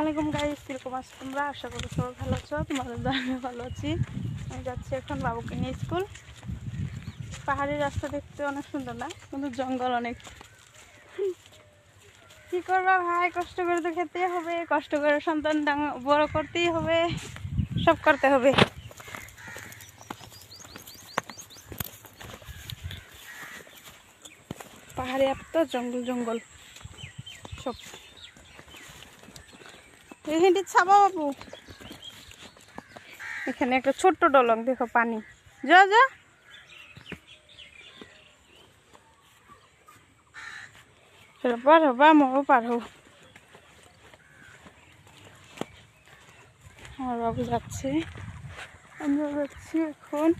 আলাইকুম গাইস, কিরকম আছো তোমরা? আশা করি সবাই ভালো আছো। তোমাদের আমি ভালো আছি। আমি যাচ্ছি এখন বাবুকে নিয়ে স্কুল। পাহাড়ি রাস্তা দেখতে অনেক সুন্দর না, কিন্তু জঙ্গল অনেক। কি করবা ভাই, কষ্ট করে তো খেতেই হবে, কষ্ট করে সন্তান বড় করতেই হবে, সব করতে হবে। পাহাড়ি এত জঙ্গল জঙ্গল সব। এইখানটি ছাবা বাবু, এখানে একটা ছোট্ট ডলং, দেখো পানি। যা যা, পার হো বা মো পার হো। আমার বাবু যাচ্ছে, আমরা যাচ্ছি এখন।